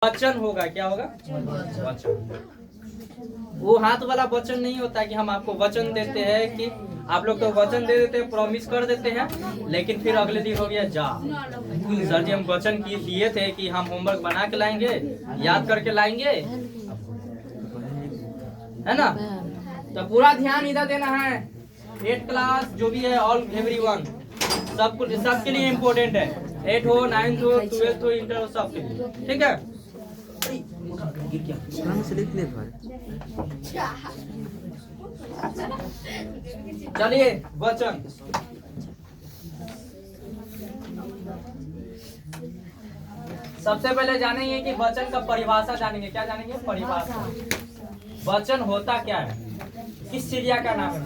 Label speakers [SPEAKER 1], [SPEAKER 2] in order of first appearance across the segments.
[SPEAKER 1] वचन होगा। क्या होगा? वचन। वो हाथ वाला वचन नहीं होता कि हम आपको वचन देते हैं कि आप लोग तो वचन दे देते हैं, प्रॉमिस कर देते हैं, लेकिन फिर अगले दिन हो गया जा। सर जी हम वचन दिए थे कि हम होमवर्क बना के लाएंगे, याद करके लाएंगे, है ना? तो पूरा ध्यान इधर देना है। 8th क्लास जो भी है, ऑल एवरीवन, सबके लिए इम्पोर्टेंट है। 8 हो, 9th हो, 12th हो, इंटर हो, सबके लिए। ठीक है? चलिए वचन। सबसे पहले जानेंगे कि वचन का परिभाषा जानेंगे। क्या जानेंगे? परिभाषा। वचन होता क्या है? किस चिड़िया का नाम है?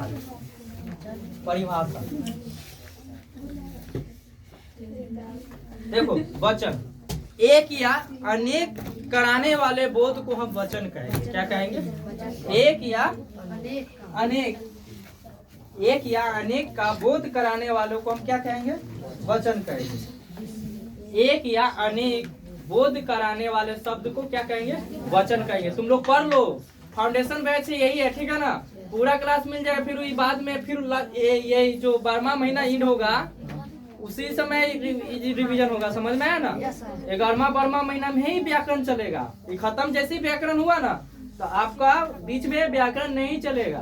[SPEAKER 1] परिभाषा। देखो, वचन एक या अनेक कराने वाले बोध को हम वचन कहेंगे। क्या कहेंगे? एक या अनेक का बोध कराने वालों को हम क्या कहेंगे? वचन कहेंगे। एक या अनेक बोध कराने वाले शब्द को क्या कहेंगे? वचन कहेंगे। तुम लोग पढ़ लो, फाउंडेशन बैच यही है, ठीक है ना? पूरा क्लास मिल जाएगा। फिर बाद में फिर ये जो 12वां महीना इंड होगा उसी समय रिवीजन होगा। समझ में आया ना? 11वां 12वां महीना में ही व्याकरण चलेगा। ये खत्म जैसे ही व्याकरण हुआ ना तो आपका बीच में व्याकरण नहीं चलेगा,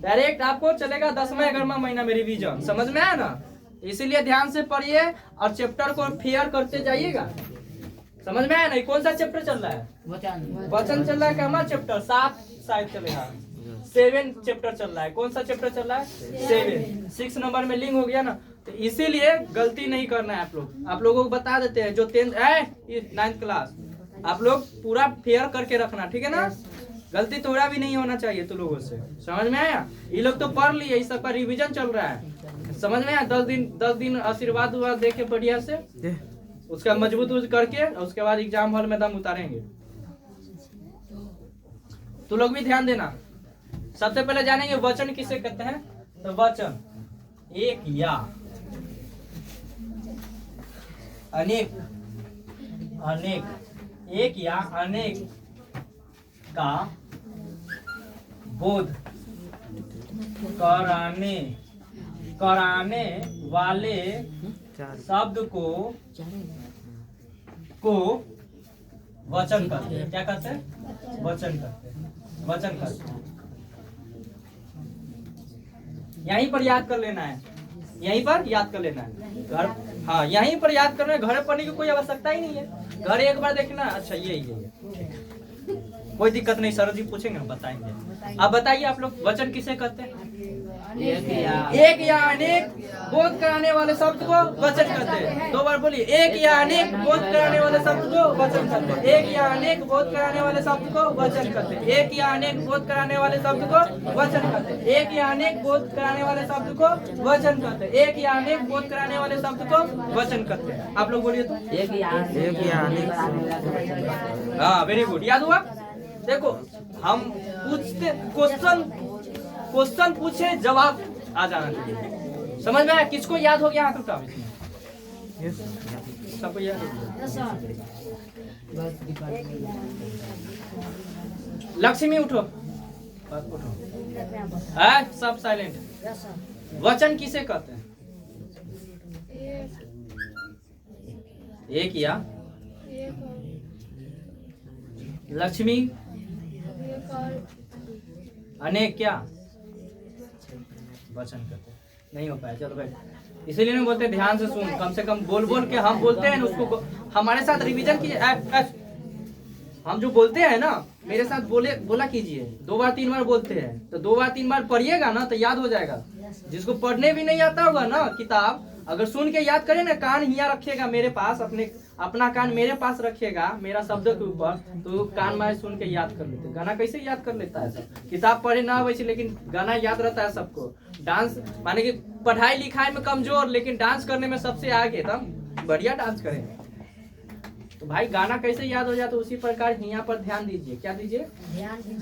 [SPEAKER 1] डायरेक्ट आपको चलेगा 10वां 11वां महीना में रिवीजन। समझ में आया ना? इसीलिए ध्यान से पढ़िए और चैप्टर को फेयर करते जाइएगा। समझ में आया ना? कौन सा चैप्टर चल रहा है? वचन चल रहा है। क्या हमारा चैप्टर 7 शायद चलेगा, 7 चैप्टर चल रहा है। कौन सा चैप्टर चल रहा है? 7। 6 नंबर में लिंक हो गया ना, तो इसीलिए गलती नहीं करना है। आप लोगों को बता देते हैं जो 10th 9th क्लास, आप लोग पूरा फेयर करके रखना, ठीक है ना? गलती थोड़ा भी नहीं होना चाहिए तो लोगों से। समझ में आया? ये लोग तो पढ़ लिए, इस सबका रिवीजन चल रहा है। समझ में आया? 10 दिन आशीर्वाद दे के बढ़िया से उसका मजबूत करके उसके बाद एग्जाम हॉल में दम उतारेंगे। तो लोग भी ध्यान देना। सबसे पहले जानेंगे वचन किसे कहते हैं। तो वचन एक या अनेक एक या अनेक का बोध कराने वाले शब्द को वचन कहते हैं। क्या कहते हैं? वचन कहते हैं। यहीं पर याद कर लेना है, यहीं पर याद कर लेना है। घर, हाँ यहीं पर याद करना है। घर पढ़ने की कोई आवश्यकता ही नहीं है। घर एक बार देखना, अच्छा ये कोई दिक्कत नहीं। सर जी पूछेंगे हम बताएंगे। अब बताइए आप लोग वचन किसे कहते हैं? एक या अनेक बोध कराने वाले शब्द को वचन कहते हैं। 2 बार बोलिए, एक या अनेक बोध कराने वाले शब्द को वचन कहते हैं। एक या अनेक बोध कराने वाले शब्द को वचन कहते हैं। एक या अनेक बोध कराने वाले शब्द को वचन कहते हैं। एक या अनेक बोध कराने वाले शब्द को वचन कहते हैं। एक या अनेक बोध कराने वाले शब्द को वचन कहते हैं। आप लोग बोलिए तो। एक या अनेक। हाँ वेरी गुड, याद हुआ? देखो हम पूछते क्वेश्चन पूछे, जवाब आ जाना चाहिए। समझ में आया? किसको याद हो गया? हाथ उठाओ। सबको याद हो गया? लक्ष्मी उठो। सब साइलेंट। वचन किसे कहते हैं? एक या लक्ष्मी अनेक क्या वचन करते नहीं हो पाया। चलो भाई, इसीलिए नहीं बोलते, ध्यान से सुन। कम से कम बोल के हम बोलते हैं ना, उसको हमारे साथ रिवीजन कीजिए। हम जो बोलते हैं ना मेरे साथ बोला कीजिए। 2 बार 3 बार बोलते हैं तो 2 बार 3 बार पढ़िएगा ना तो याद हो जाएगा। जिसको पढ़ने भी नहीं आता होगा ना किताब, अगर सुन के याद करे ना, कान हिया रखिएगा मेरे पास, अपना कान मेरे पास रखिएगा मेरा शब्द के ऊपर, तो कान में सुन के याद कर लेते। गाना कैसे याद कर लेता है सब? किताब पढ़े ना वैसे, लेकिन गाना याद रहता है सबको। डांस माने कि पढ़ाई लिखाई में कमजोर, लेकिन डांस करने में सबसे आगे, एकदम बढ़िया डांस करेंगे। तो भाई गाना कैसे याद हो जाए, तो उसी प्रकार यहाँ पर ध्यान दीजिए। क्या दीजिए?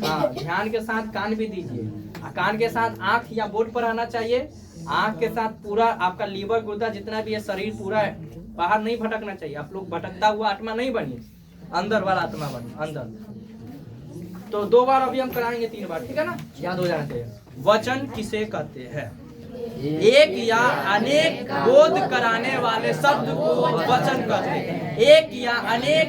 [SPEAKER 1] हाँ, ध्यान के साथ कान भी दीजिए। कान के साथ आंख या बोर्ड पर आना चाहिए। आंख के साथ पूरा आपका लीवर गुर्दा जितना भी है शरीर पूरा बाहर नहीं भटकना चाहिए। आप लोग भटकता हुआ आत्मा नहीं बनिए। अंदर वाला आत्मा बनो, अंदर। तो 2 बार अभी हम कराएंगे, 3 बार, ठीक है ना, याद हो जाना चाहिए। वचन किसे कहते हैं? एक या अनेक बोध कराने वाले शब्द को वचन कहते हैं। एक या अनेक,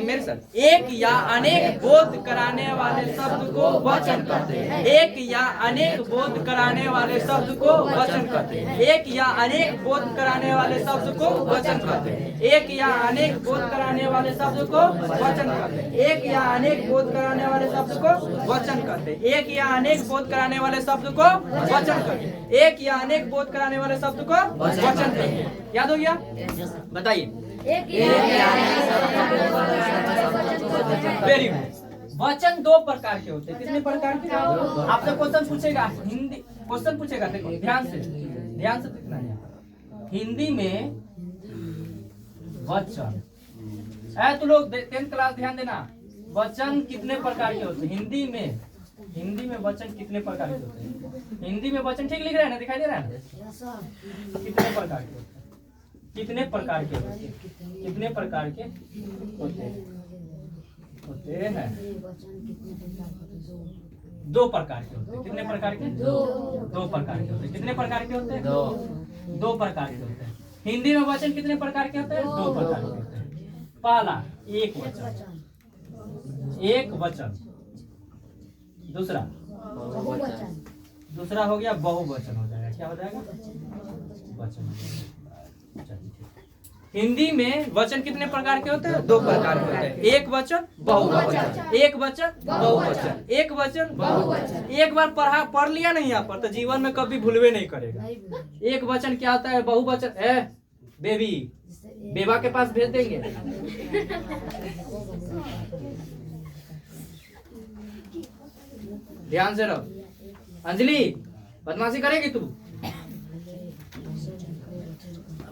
[SPEAKER 1] मेरे साथ, एक या अनेक बोध कराने वाले शब्द को वचन कहते हैं। एक या अनेक बोध कराने वाले शब्द को वचन कहते हैं। एक या अनेक बोध कराने वाले शब्द को वचन कहते हैं। एक या अनेक बोध कराने वाले शब्द को वचन कहते हैं। एक या अनेक बोध कराने वाले शब्द को वचन कहते हैं। एक या अनेक बोध कराने वाले शब्द को वचन कहते हैं। एक या अनेक बोध कराने वाले शब्द को वचन कहते हैं। याद हो गया? बताइए। Very good. वचन 2 प्रकार के होते हैं। कितने प्रकार के? आपसे क्वेश्चन पूछेगा, हिंदी क्वेश्चन पूछेगा, देखो ध्यान से देखना है। हिंदी में वचन, तो लोग 10th क्लास ध्यान देना, वचन कितने प्रकार के होते हैं? हिंदी में वचन कितने प्रकार के होते हैं? हिंदी में वचन ठीक लिख रहे हैं ना, दिखाई दे रहा है? कितने प्रकार के होते हैं? कितने प्रकार के होते हैं? कितने प्रकार के होते हैं? 2 प्रकार के होते हैं। कितने प्रकार के? 2 प्रकार के होते हैं। कितने प्रकार के होते हैं? 2 प्रकार के होते हैं। हिंदी में वचन कितने प्रकार के होते हैं? 2 प्रकार के होते हैं। पहला एक वचन, दूसरा हो गया बहुवचन हो जाएगा। क्या हो जाएगा? वचन हो जाएगा। हिंदी में वचन कितने प्रकार के होते हैं? 2 प्रकार के होते हैं। एक वचन, बहुवचन। एक वचन, बहुवचन। एक वचन, बहुवचन। एक बार पढ़ लिया नहीं यहाँ पर तो जीवन में कभी भूलवे नहीं करेगा। एक वचन क्या होता है? बहुवचन है बेबी, बेबा के पास भेज देंगे। ध्यान से रहो। अंजलि, बदमाशी करेगी तू?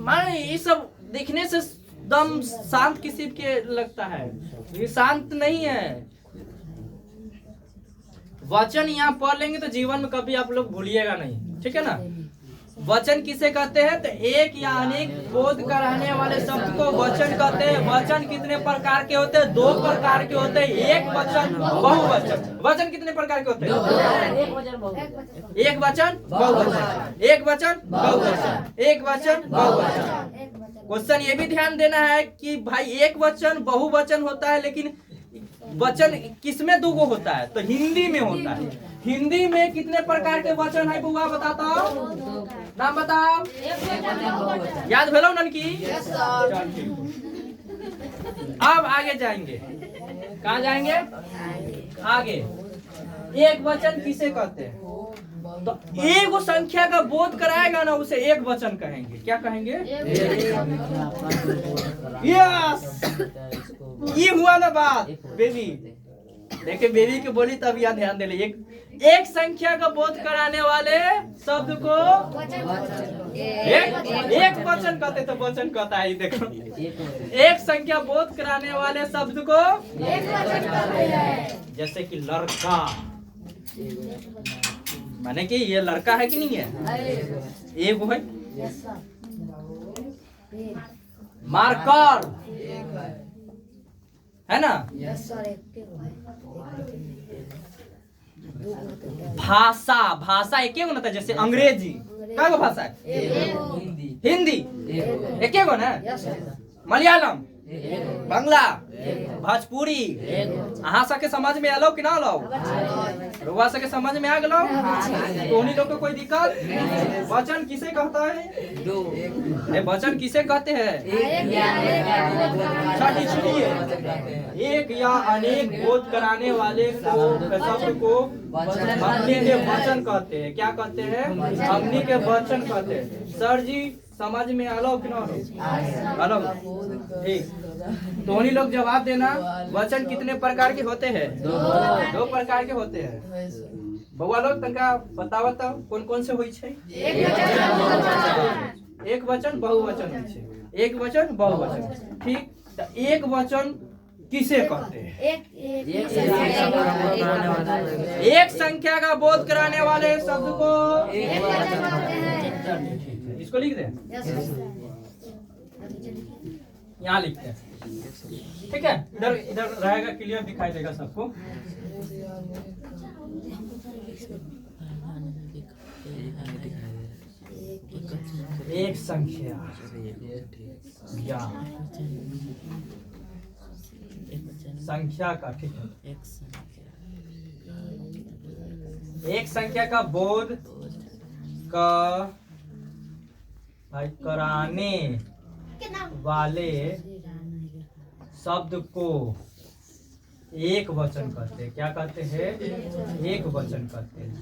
[SPEAKER 1] मान ये सब दिखने से दम शांत किसी के लगता है, ये शांत नहीं है। वचन यहाँ पढ़ लेंगे तो जीवन में कभी आप लोग भूलिएगा नहीं, ठीक है ना। वचन किसे कहते हैं? तो एक या अनेक बोध कराने वाले शब्द को वचन कहते हैं। वचन कितने प्रकार के होते हैं? 2 प्रकार के होते हैं। एक वचन, बहुवचन। वचन कितने प्रकार के होते हैं? एक वचन, बहुवचन। एक वचन, बहुवचन। एक वचन, बहुवचन। क्वेश्चन ये भी ध्यान देना है कि भाई एक वचन बहुवचन होता है, लेकिन वचन किसमें 2 होता है? तो हिंदी में होता है। हिंदी में कितने प्रकार के वचन है बुआ? बताता हूँ, नाम बताओ। याद भेलो ननकी? अब आगे जाएंगे। कहाँ जाएंगे? आगे। एक वचन किसे कहते हैं? तो एक संख्या का बोध कराएगा ना, उसे एक वचन कहेंगे। क्या कहेंगे? यस, ये हुआ ना बात बेबी। देखिए बेबी की बोली तब यहाँ ध्यान दे ले। एक संख्या का बोध कराने वाले शब्द को एक वचन कहते, तो वचन कहता है। देखो, एक संख्या बोध कराने वाले शब्द को जैसे कि लड़का, माने कि ये लड़का है कि नहीं है? एक है। मार्कर है ना। भाषा एक गो ना था, जैसे अंग्रेजी क्या भाषा है? हिंदी एक गो ना। मलयालम, बांग्ला, भोजपुरी। अहाँ सबके समझ में आलो कि ना आलो? रुआ सबके समझ में आ गलो? तो उन्हीं लोग को कोई दिक्कत? वचन किसे कहता है? वचन किसे कहते हैं? एक या अनेक बोध कराने वाले शब्द को हमने के वचन कहते हैं। क्या कहते हैं? हमने के वचन कहते हैं। सर जी समझ में आलो कि ना आलो? ठीक, तो उन्हीं लोग जवाब देना। वचन कितने प्रकार के होते हैं? 2 प्रकार के होते हैं। बउआ लोग तनका बताओ कौन कौन से होई छे? एक वचन, बहुवचन होई छे। एक वचन, बहुवचन। ठीक, तो एक वचन किसे कहते हैं? एक संख्या का बोध कराने वाले शब्द को इसको लिख दे, यहाँ लिखते हैं। ठीक है, इधर इधर रहेगा, क्लियर दिखाई देगा सबको। एक संख्या या संख्या का, ठीक है, एक संख्या का बोध का कराने वाले शब्द को एक वचन कहते हैं। क्या कहते हैं? एक वचन कहते हैं।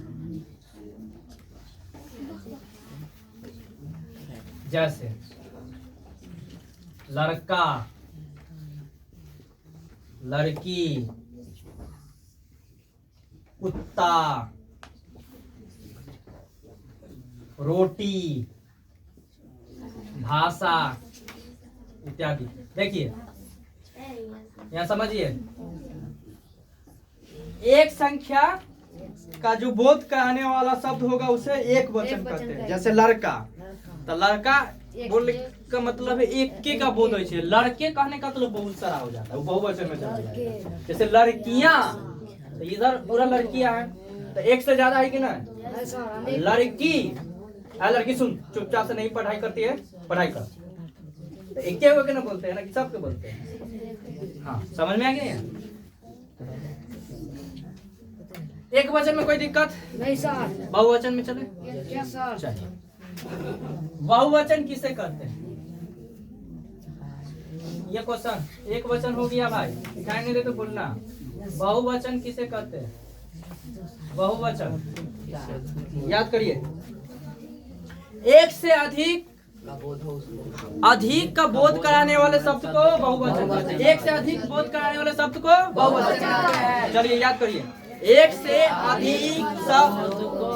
[SPEAKER 1] जैसे लड़का, लड़की, कुत्ता, रोटी, भाषा इत्यादि। देखिए यहाँ समझिए, एक संख्या का जो बोध कराने वाला शब्द होगा उसे एक वचन कहते हैं। जैसे लड़का, तो लड़का बोलने का मतलब है एक के का बोध है। लड़के कहने का तो बहुत सारा हो जाता है, वो बहुवचन में चला जाएगा। जैसे लड़कियां, तो इधर पूरा लड़कियां हैं, तो एक से ज्यादा है कि ना? लड़की, लड़की सुन, चुपचाप से नहीं पढ़ाई करती है, पढ़ाई कर। तो एक के ना बोलते हैं ना, कि सबके बोलते हैं। हाँ, समझ में आ गया? एक वचन में कोई दिक्कत
[SPEAKER 2] नहीं सर।
[SPEAKER 1] बहुवचन में चले?
[SPEAKER 2] Yes sir.
[SPEAKER 1] चलिए, बहुवचन किसे कहते हैं? ये क्वेश्चन एक वचन हो गया भाई, दिखाई नहीं दे तो बोलना। बहुवचन किसे कहते हैं? बहुवचन याद करिए, एक से अधिक का बोध कराने वाले शब्द को बहुवचन कहते हैं। एक से अधिक बोध कराने वाले शब्द को बहुवचन कहते हैं। चलिए याद करिए, एक से अधिक शब्द को,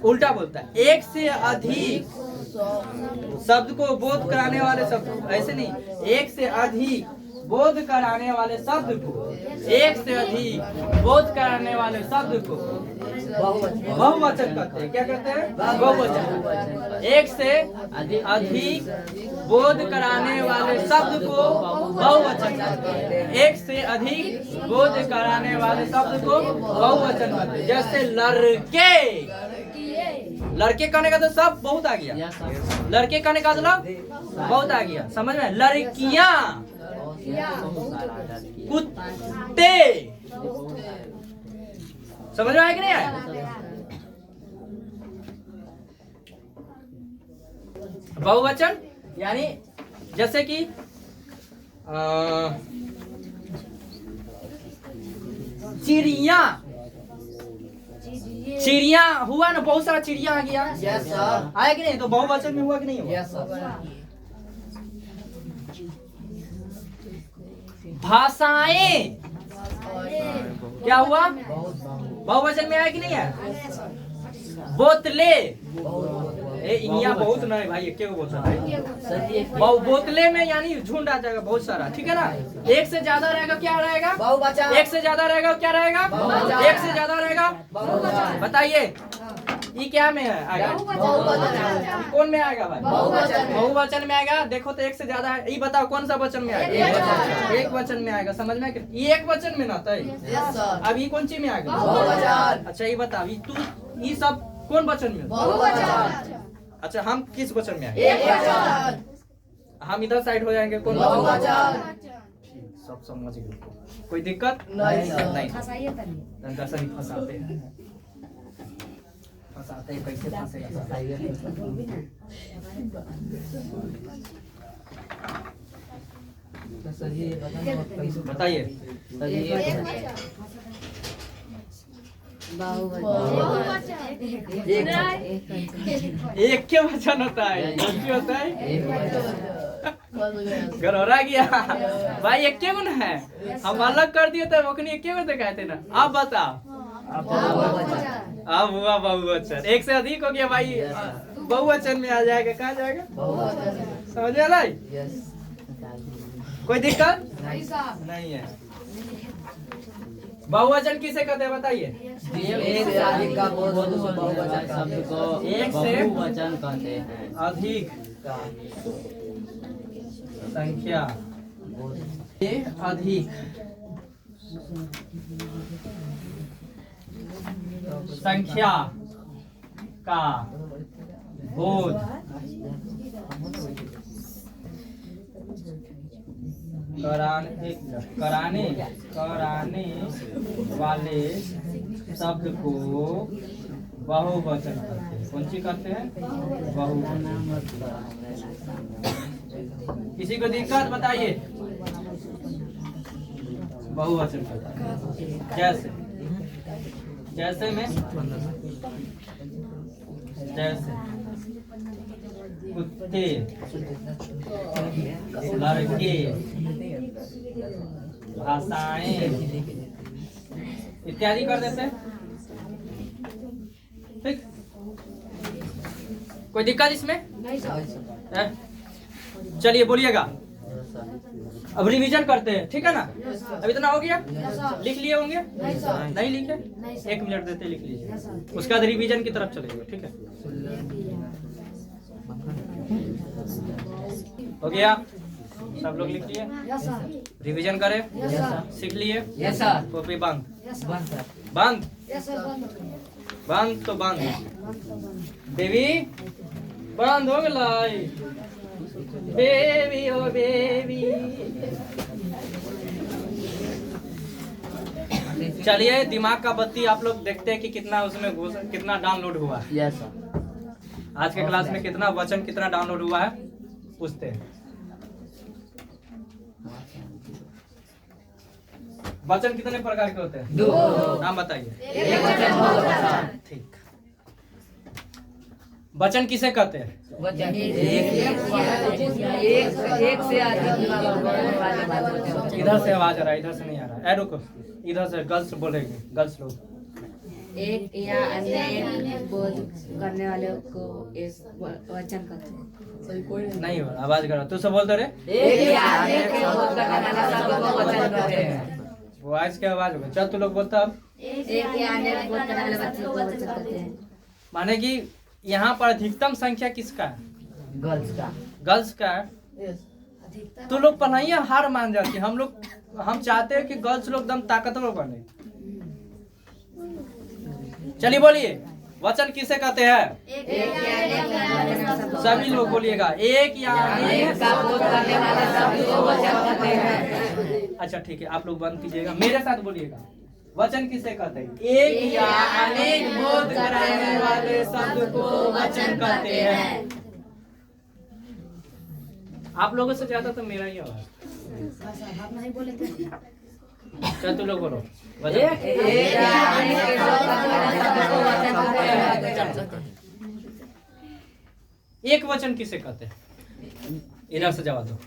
[SPEAKER 1] उल्टा बोलता है, एक से अधिक शब्द को बोध कराने वाले शब्द, ऐसे नहीं, एक से अधिक बोध कराने वाले शब्द को, एक से अधिक बोध कराने वाले शब्द को बहुवचन कहते हैं। क्या कहते हैं? बहुवचन। एक से अधिक बोध कराने वाले शब्द को बहुवचन कहते हैं। एक से अधिक बोध कराने वाले शब्द को बहुवचन कहते हैं। जैसे लड़के, लड़के कहने का तो सब बहुत आ गया। लड़के कहने का मतलब बहुत आ gaya, समझ में? लड़कियां, कुत्ते, समझ में आया कि नहीं आया? बहुवचन यानी जैसे कि चिड़िया, चिड़िया हुआ ना, बहुत सारा चिड़िया आ गया।
[SPEAKER 2] Yes sir.
[SPEAKER 1] आया कि नहीं? तो बहुवचन में हुआ कि नहीं हुआ?
[SPEAKER 2] Yes sir.
[SPEAKER 1] भाषाएं क्या हुआ? बहुवचन में आया कि नहीं है? बोतले, यहाँ बहुत ना है भाई, एक बोतल है। बोतले में यानी झुंड आ जाएगा बहुत सारा, ठीक है ना? एक से ज्यादा रहेगा क्या रहेगा?
[SPEAKER 2] बहुवचन।
[SPEAKER 1] एक से ज्यादा रहेगा क्या रहेगा? एक से ज्यादा रहेगा। बताइए ये क्या में है? आएगा कौन में आएगा भाई? बहुवचन में आएगा। देखो तो एक से ज्यादा है, ये बताओ कौन सा वचन में आएगा? एक वचन में आएगा। समझ में? ये एक वचन में ना था, अब ये कौन सी में आएगा? अच्छा ये बता, ये सब कौन वचन में? अच्छा हम किस वचन में आएंगे? हम इधर साइड हो जाएंगे, कौन वचन? सब समझ गए, कोई दिक्कत नहीं। फंसाते हैं, कैसे फंसेगा? बताइए। एक के वचन होता है, होता है गरौरा गया भाई। एक के गुण है, हम अलग कर दिए तो वो एक के गुण दिखाए थे ना। आप बताओ, अब हुआ बहुवचन। एक से अधिक हो गया भाई, बहुवचन में आ जाएगा। कहाँ जाएगा? समझ में आया? कोई दिक्कत नहीं है। बहुवचन किसे कहते हैं बताइए?
[SPEAKER 2] एक से अधिक का बहुवचन शब्द को
[SPEAKER 1] एक से
[SPEAKER 2] बहुवचन कहते हैं।
[SPEAKER 1] अधिक संख्या ये अधिक संख्या का बोध कराने वाले शब्द को बहुवचन करते हैं। कौन सी करते हैं? बहुवचन। किसी को दिक्कत बताइए? बहुवचन करते हैं। जैसे जैसे में जैसे कुत्ते, लड़के, भाषाएं इत्यादि कर देते हैं। ठीक, कोई दिक्कत इसमें? है? चलिए बोलिएगा। अब रिवीजन करते हैं, ठीक है ना? अब इतना हो गया? लिख लिए होंगे? नहीं लिखे? 1 मिनट देते लिख लीजिए, उसके बाद रिवीजन की तरफ चलेंगे। ठीक है, हो गया? सब लोग लिख लिए? रिवीजन करें? सीख लिए? कॉपी बंद बंद बंद तो बंद। बेबी बंद हो गया। बेबी ओ बेबी। चलिए दिमाग का बत्ती आप लोग देखते हैं कि कितना उसमें कितना डाउनलोड हुआ है।
[SPEAKER 2] Yes sir.
[SPEAKER 1] आज के क्लास में कितना वचन कितना डाउनलोड हुआ है पूछते हैं। वचन कितने प्रकार के होते हैं?
[SPEAKER 2] 2।
[SPEAKER 1] नाम बताइए।
[SPEAKER 2] एक वचन, बहुवचन।
[SPEAKER 1] ठीक। वचन किसे कहते हैं?
[SPEAKER 2] वचन एक से अधिक वाले वचन।
[SPEAKER 1] इधर से आवाज आ रहा है, इधर से नहीं आ रहा है। रुको, इधर से गर्ल्स बोलेंगे। गर्ल्स लोग
[SPEAKER 3] एक या अनेक बोध करने वाले को एक वचन कहते हैं।
[SPEAKER 1] नहीं हो आवाज करो। तू सब बोलते रहे।
[SPEAKER 2] एक या अनेक बोध करने वाले शब्द को वचन कहते हैं।
[SPEAKER 1] वो आज की आवाज होगा। चल तू लोग बोलता। अब
[SPEAKER 3] एक या अनेक बोध करने वाले वचन को वचन कहते हैं।
[SPEAKER 1] माने कि यहाँ पर अधिकतम संख्या किसका है?
[SPEAKER 2] गर्ल्स का।
[SPEAKER 1] गर्ल्स का है। तो लोग पढ़ाइए हार मान जाती। हम चाहते हैं कि गर्ल्स लोग एकदम ताकतवर बने। चलिए बोलिए, वचन किसे कहते हैं? सभी लोग बोलिएगा। एक या अनेक
[SPEAKER 2] का बोध करने वाले शब्द को वचन कहते हैं।
[SPEAKER 1] अच्छा ठीक है, आप लोग बंद कीजिएगा, मेरे साथ बोलिएगा। वचन किसे कहते हैं? एक या अनेक बोध कराने वाले शब्द को वचन कहते हैं। आप लोगों से ज्यादा तो मेरा ही आवाज। चल तू लोग बोलो।
[SPEAKER 2] एक या अनेक बोध करने वाले शब्द को वचन कहते हैं।
[SPEAKER 1] एक वचन किसे कहते हैं? इधर से जवाब दो।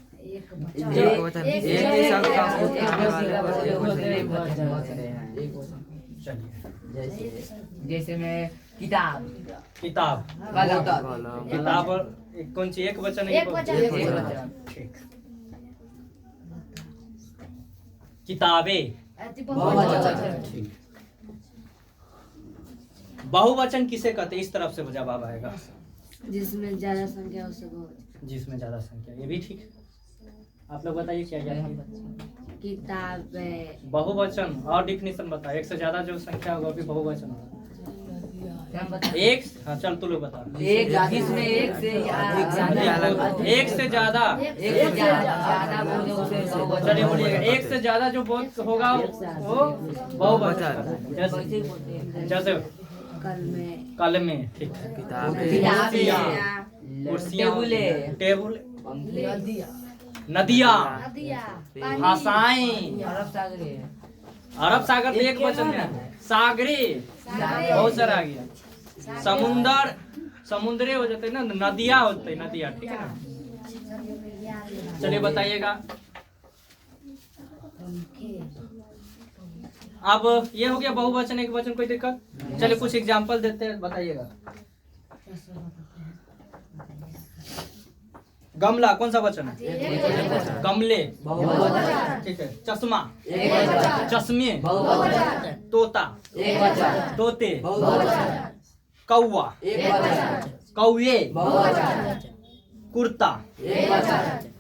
[SPEAKER 2] जैसे में किताब।
[SPEAKER 1] किताब कौन सी? एक वचन है?
[SPEAKER 3] एक वचन।
[SPEAKER 1] ठीक। किताबें ठीक। बहुवचन किसे कहते हैं? इस तरफ से जवाब आएगा।
[SPEAKER 3] जिसमें ज्यादा संख्या उससे बहुवचन।
[SPEAKER 1] जिसमें ज्यादा संख्या, ये भी ठीक। आप लोग बताइए क्या क्या है?
[SPEAKER 3] किताबें
[SPEAKER 1] बहुवचन और डिफिनीशन बताओ। एक से ज्यादा जो संख्या होगा भी बहुवचन होगा। एक, हाँ चल तू लोग बता।
[SPEAKER 2] एक जिसमें एक से
[SPEAKER 1] एक से ज्यादा। चलिए बोलिएगा। एक से ज्यादा जो बहुत होगा वो बहुवचन। जैसे कल में ठीक है। कुर्सियाँ, टेबल, नदियाँ, भाषाएं। अरब सागर तो एक वचन है। सागरे बहुत सारा आ गया। समुंदर, समुद्रे हो जाते ना। नदियाँ होते, नदियाँ, ठीक है ना? चलिए बताइएगा। अब ये हो गया बहुवचन एक वचन, कोई दिक्कत? चलिए कुछ एग्जांपल देते हैं, बताइएगा। गमला कौन सा वचन है? गमले ठीक है। चश्मा, चश्मे, तोता, तोते, कौवा, कौवे, कुर्ता,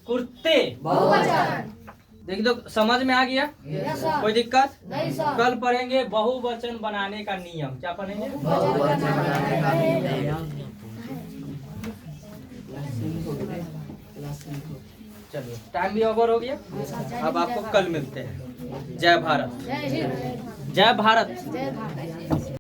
[SPEAKER 1] कुर्ते, देखिए तो समझ में आ गया,
[SPEAKER 2] यस सर।
[SPEAKER 1] कोई दिक्कत?
[SPEAKER 2] नहीं सर।
[SPEAKER 1] कल पढ़ेंगे बहुवचन बनाने का नियम। क्या पढ़ेंगे? चलिए टाइम भी ओवर हो गया, अब आपको कल मिलते हैं। जय भारत।
[SPEAKER 2] जय हिंद।
[SPEAKER 1] जय भारत।
[SPEAKER 2] जय भारत।